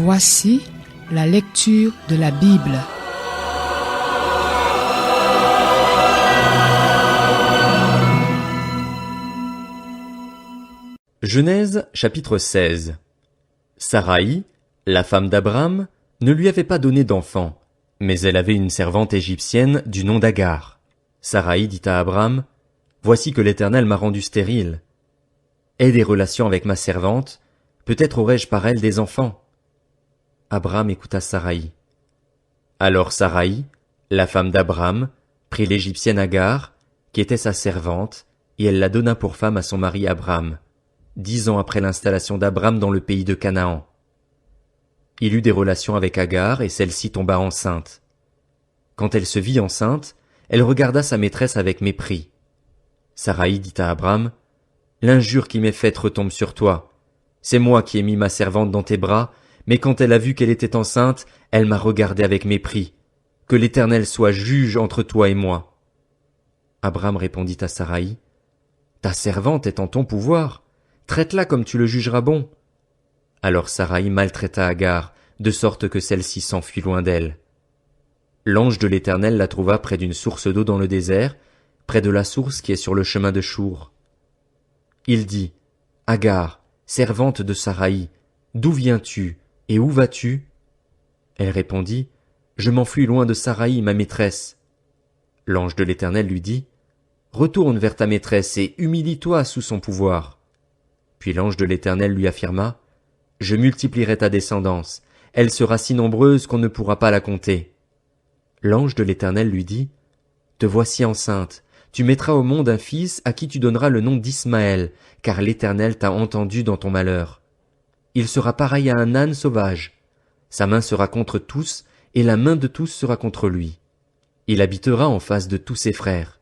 Voici la lecture de la Bible. Genèse chapitre 16. Saraï, la femme d'Abram, ne lui avait pas donné d'enfant, mais elle avait une servante égyptienne du nom d'Agar. Saraï dit à Abram, « Voici que l'Éternel m'a rendu stérile. Aie des relations avec ma servante, peut-être aurai-je par elle des enfants. » Abram écouta Saraï. Alors Saraï, la femme d'Abram, prit l'Égyptienne Agar, qui était sa servante, et elle la donna pour femme à son mari Abram, 10 ans après l'installation d'Abram dans le pays de Canaan. Il eut des relations avec Agar et celle-ci tomba enceinte. Quand elle se vit enceinte, elle regarda sa maîtresse avec mépris. Saraï dit à Abram, « L'injure qui m'est faite retombe sur toi. C'est moi qui ai mis ma servante dans tes bras, mais quand elle a vu qu'elle était enceinte, elle m'a regardé avec mépris. Que l'Éternel soit juge entre toi et moi. » Abram répondit à Saraï, « Ta servante est en ton pouvoir. Traite-la comme tu le jugeras bon. » Alors Saraï maltraita Agar, de sorte que celle-ci s'enfuit loin d'elle. L'ange de l'Éternel la trouva près d'une source d'eau dans le désert, près de la source qui est sur le chemin de Chour. Il dit, « Agar, servante de Saraï, d'où viens-tu et où vas-tu » Elle répondit, « Je m'enfuis loin de Saraï, ma maîtresse. » L'ange de l'Éternel lui dit, « Retourne vers ta maîtresse et humilie-toi sous son pouvoir. » Puis l'ange de l'Éternel lui affirma, « Je multiplierai ta descendance, elle sera si nombreuse qu'on ne pourra pas la compter. » L'ange de l'Éternel lui dit, « Te voici enceinte, tu mettras au monde un fils à qui tu donneras le nom d'Ismaël, car l'Éternel t'a entendu dans ton malheur. Il sera pareil à un âne sauvage. Sa main sera contre tous, et la main de tous sera contre lui. Il habitera en face de tous ses frères. »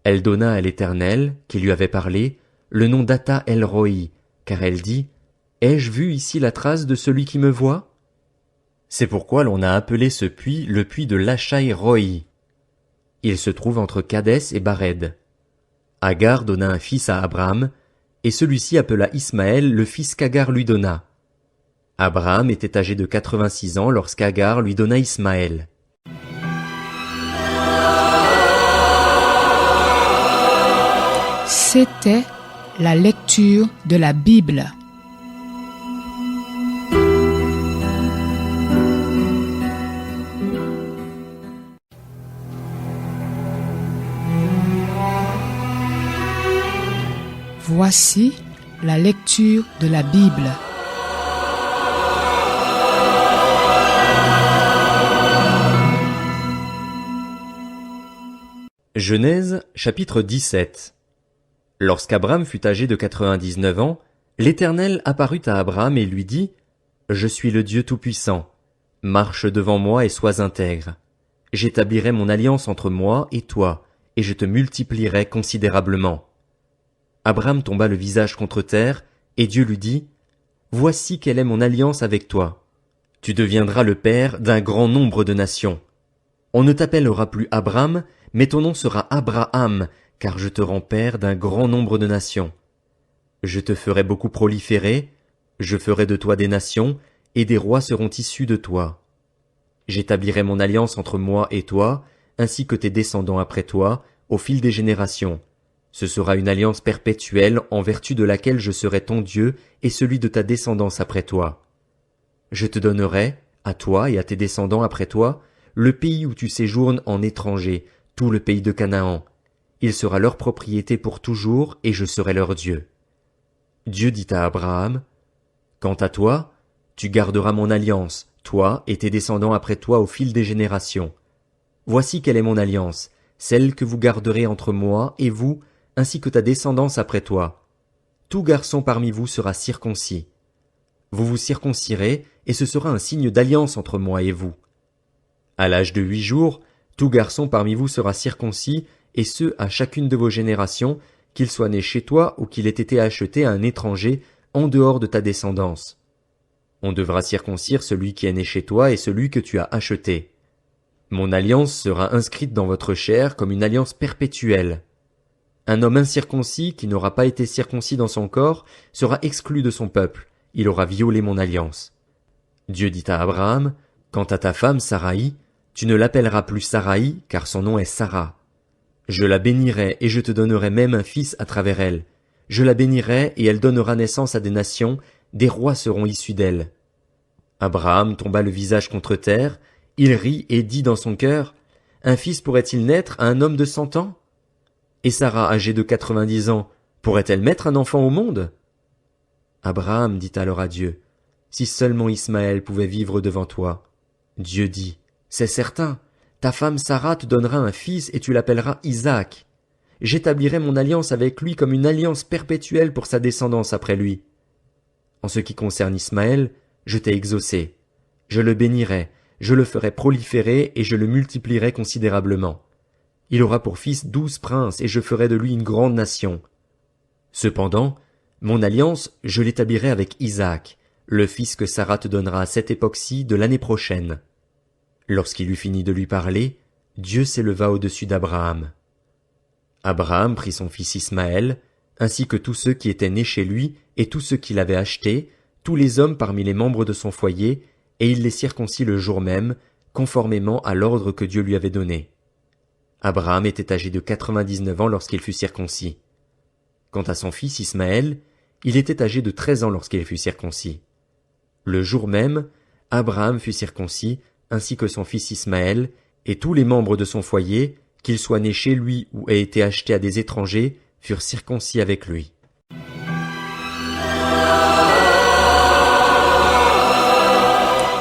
Elle donna à l'Éternel, qui lui avait parlé, le nom d'Ata El-Roi, car elle dit, « Ai-je vu ici la trace de celui qui me voit ?» C'est pourquoi l'on a appelé ce puits le puits de Lachai-Roi. Il se trouve entre Kadès et Bared. Agar donna un fils à Abram, et celui-ci appela Ismaël le fils qu'Agar lui donna. Abram était âgé de 86 ans lorsqu'Agar lui donna Ismaël. C'était la lecture de la Bible. Voici la lecture de la Bible. Genèse chapitre 17. Lorsqu'Abram fut âgé de 99 ans, l'Éternel apparut à Abram et lui dit, « Je suis le Dieu Tout-Puissant. Marche devant moi et sois intègre. J'établirai mon alliance entre moi et toi, et je te multiplierai considérablement. » Abram tomba le visage contre terre, et Dieu lui dit, « Voici quelle est mon alliance avec toi. Tu deviendras le père d'un grand nombre de nations. On ne t'appellera plus Abram, mais ton nom sera Abraham, car je te rends père d'un grand nombre de nations. Je te ferai beaucoup proliférer, je ferai de toi des nations, et des rois seront issus de toi. J'établirai mon alliance entre moi et toi, ainsi que tes descendants après toi, au fil des générations. Ce sera une alliance perpétuelle en vertu de laquelle je serai ton Dieu et celui de ta descendance après toi. Je te donnerai, à toi et à tes descendants après toi, le pays où tu séjournes en étranger, tout le pays de Canaan. Il sera leur propriété pour toujours, et je serai leur Dieu. » Dieu dit à Abraham, « Quant à toi, tu garderas mon alliance, toi et tes descendants après toi au fil des générations. Voici quelle est mon alliance, celle que vous garderez entre moi et vous, ainsi que ta descendance après toi. Tout garçon parmi vous sera circoncis. Vous vous circoncirez, et ce sera un signe d'alliance entre moi et vous. À l'âge de 8 jours, tout garçon parmi vous sera circoncis, et ce à chacune de vos générations, qu'il soit né chez toi ou qu'il ait été acheté à un étranger en dehors de ta descendance. On devra circoncire celui qui est né chez toi et celui que tu as acheté. Mon alliance sera inscrite dans votre chair comme une alliance perpétuelle. Un homme incirconcis qui n'aura pas été circoncis dans son corps sera exclu de son peuple, il aura violé mon alliance. Dieu dit à Abraham, « Quant à ta femme Saraï, tu ne l'appelleras plus Saraï, car son nom est Sarah. Je la bénirai et je te donnerai même un fils à travers elle. Je la bénirai et elle donnera naissance à des nations, des rois seront issus d'elle. » Abraham tomba le visage contre terre, il rit et dit dans son cœur, « Un fils pourrait-il naître à un homme de 100 ans? Et Sarah, âgée de 90 ans, pourrait-elle mettre un enfant au monde? » Abraham dit alors à Dieu, « Si seulement Ismaël pouvait vivre devant toi. » Dieu dit, « C'est certain, ta femme Sarah te donnera un fils et tu l'appelleras Isaac. J'établirai mon alliance avec lui comme une alliance perpétuelle pour sa descendance après lui. En ce qui concerne Ismaël, je t'ai exaucé. Je le bénirai, je le ferai proliférer et je le multiplierai considérablement. Il aura pour fils 12 princes et je ferai de lui une grande nation. Cependant, mon alliance, je l'établirai avec Isaac, le fils que Sarah te donnera à cette époque-ci de l'année prochaine. » Lorsqu'il eut fini de lui parler, Dieu s'éleva au-dessus d'Abraham. Abraham prit son fils Ismaël, ainsi que tous ceux qui étaient nés chez lui et tous ceux qu'il avait achetés, tous les hommes parmi les membres de son foyer, et il les circoncit le jour même, conformément à l'ordre que Dieu lui avait donné. Abraham était âgé de 99 ans lorsqu'il fut circoncis. Quant à son fils Ismaël, il était âgé de 13 ans lorsqu'il fut circoncis. Le jour même, Abraham fut circoncis, ainsi que son fils Ismaël, et tous les membres de son foyer, qu'ils soient nés chez lui ou aient été achetés à des étrangers, furent circoncis avec lui.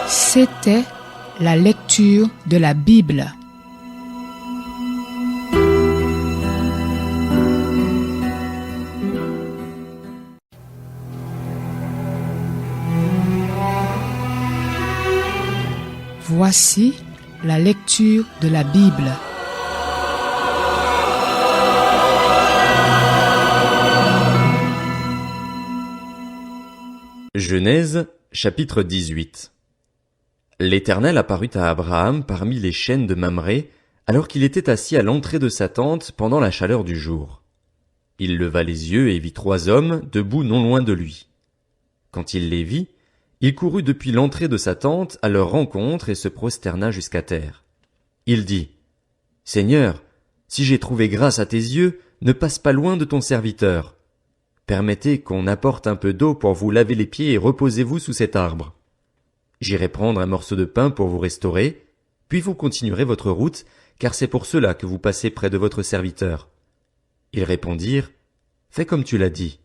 C'était la lecture de la Bible. Voici la lecture de la Bible. Genèse, chapitre 18. L'Éternel apparut à Abraham parmi les chênes de Mamré, alors qu'il était assis à l'entrée de sa tente pendant la chaleur du jour. Il leva les yeux et vit 3 hommes debout non loin de lui. Quand il les vit, il courut depuis l'entrée de sa tente à leur rencontre et se prosterna jusqu'à terre. Il dit, « Seigneur, si j'ai trouvé grâce à tes yeux, ne passe pas loin de ton serviteur. Permettez qu'on apporte un peu d'eau pour vous laver les pieds et reposez-vous sous cet arbre. J'irai prendre un morceau de pain pour vous restaurer, puis vous continuerez votre route, car c'est pour cela que vous passez près de votre serviteur. » Ils répondirent, « Fais comme tu l'as dit. »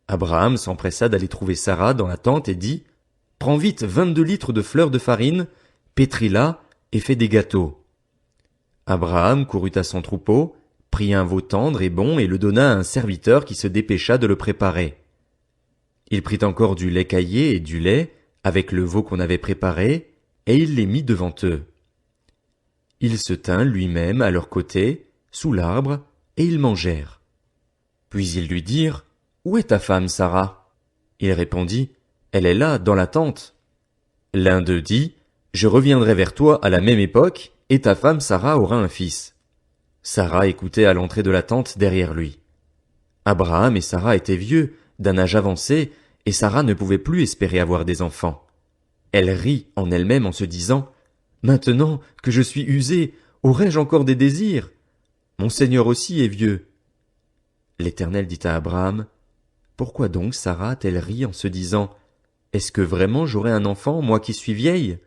Abraham s'empressa d'aller trouver Sarah dans la tente et dit, « Prends vite 22 litres de fleur de farine, pétris-la et fais des gâteaux. » Abraham courut à son troupeau, prit un veau tendre et bon et le donna à un serviteur qui se dépêcha de le préparer. Il prit encore du lait caillé et du lait, avec le veau qu'on avait préparé, et il les mit devant eux. Il se tint lui-même à leur côté, sous l'arbre, et ils mangèrent. Puis ils lui dirent, « Où est ta femme, Sarah ?» Il répondit, « Elle est là, dans la tente. » L'un d'eux dit, « Je reviendrai vers toi à la même époque, et ta femme Sarah aura un fils. » Sarah écoutait à l'entrée de la tente derrière lui. Abraham et Sarah étaient vieux, d'un âge avancé, et Sarah ne pouvait plus espérer avoir des enfants. Elle rit en elle-même en se disant, « Maintenant que je suis usée, aurais-je encore des désirs? Mon Seigneur aussi est vieux. » L'Éternel dit à Abraham, « Pourquoi donc Sarah a-t-elle ri en se disant, « Est-ce que vraiment j'aurai un enfant, moi qui suis vieille?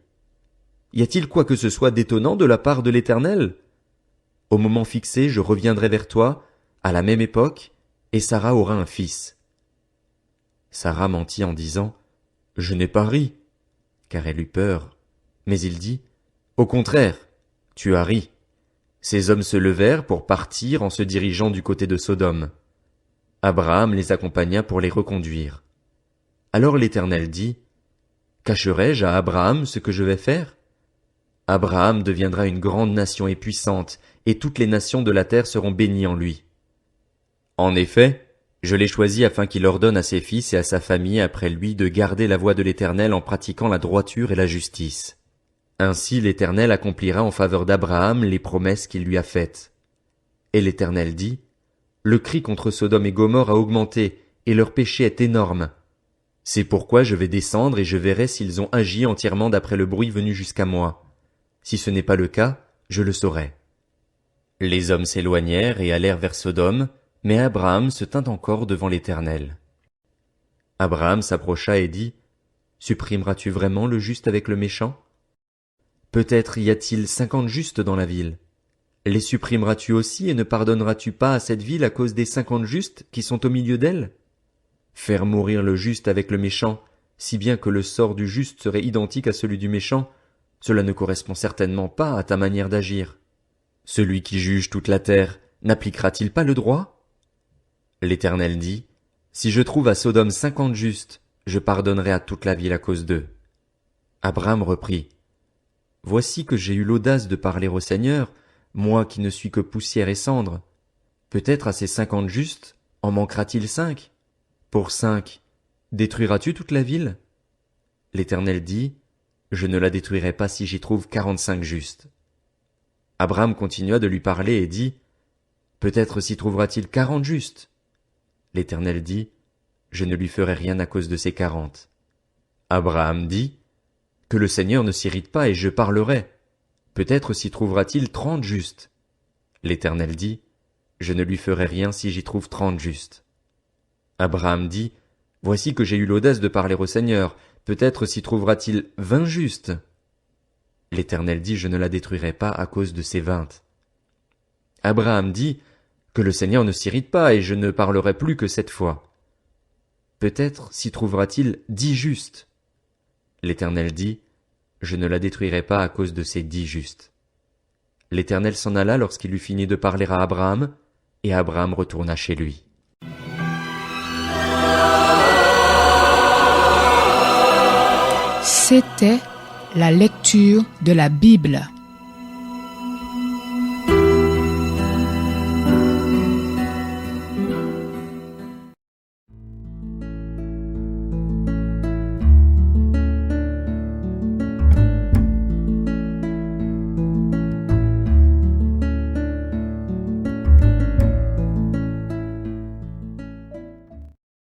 Y a-t-il quoi que ce soit d'étonnant de la part de l'Éternel? Au moment fixé, je reviendrai vers toi, à la même époque, et Sarah aura un fils. » Sarah mentit en disant, « Je n'ai pas ri, » car elle eut peur. Mais il dit, « Au contraire, tu as ri. » Ces hommes se levèrent pour partir en se dirigeant du côté de Sodome. Abraham les accompagna pour les reconduire. Alors l'Éternel dit, « Cacherai-je à Abraham ce que je vais faire? Abraham deviendra une grande nation et puissante, et toutes les nations de la terre seront bénies en lui. En effet, je l'ai choisi afin qu'il ordonne à ses fils et à sa famille après lui de garder la voie de l'Éternel en pratiquant la droiture et la justice. Ainsi l'Éternel accomplira en faveur d'Abraham les promesses qu'il lui a faites. » Et l'Éternel dit, « Le cri contre Sodome et Gomorrhe a augmenté, et leur péché est énorme. C'est pourquoi je vais descendre et je verrai s'ils ont agi entièrement d'après le bruit venu jusqu'à moi. Si ce n'est pas le cas, je le saurai. Les hommes s'éloignèrent et allèrent vers Sodome, mais Abraham se tint encore devant l'Éternel. Abraham s'approcha et dit, « Supprimeras-tu vraiment le juste avec le méchant? Peut-être y a-t-il 50 justes dans la ville. Les supprimeras-tu aussi et ne pardonneras-tu pas à cette ville à cause des 50 justes qui sont au milieu d'elle? Faire mourir le juste avec le méchant, si bien que le sort du juste serait identique à celui du méchant, cela ne correspond certainement pas à ta manière d'agir. Celui qui juge toute la terre n'appliquera-t-il pas le droit? » L'Éternel dit, « Si je trouve à Sodome 50 justes, je pardonnerai à toute la ville à cause d'eux. » Abraham reprit, « Voici que j'ai eu l'audace de parler au Seigneur, moi qui ne suis que poussière et cendre. Peut-être à ces 50 justes, en manquera-t-il 5? Pour 5, détruiras-tu toute la ville? » L'Éternel dit, « Je ne la détruirai pas si j'y trouve 45 justes. » Abraham continua de lui parler et dit, « Peut-être s'y trouvera-t-il 40 justes. » L'Éternel dit, « Je ne lui ferai rien à cause de ces 40. » Abraham dit, « Que le Seigneur ne s'irrite pas et je parlerai. Peut-être s'y trouvera-t-il 30 justes. » L'Éternel dit, « Je ne lui ferai rien si j'y trouve 30 justes. » Abraham dit, « Voici que j'ai eu l'audace de parler au Seigneur. Peut-être s'y trouvera-t-il 20 justes. » L'Éternel dit, « Je ne la détruirai pas à cause de ces 20. » Abraham dit, « Que le Seigneur ne s'irrite pas et je ne parlerai plus que cette fois. Peut-être s'y trouvera-t-il 10 justes. » L'Éternel dit, « Je ne la détruirai pas à cause de ces 10 justes. » L'Éternel s'en alla lorsqu'il eut fini de parler à Abraham, et Abraham retourna chez lui. C'était la lecture de la Bible.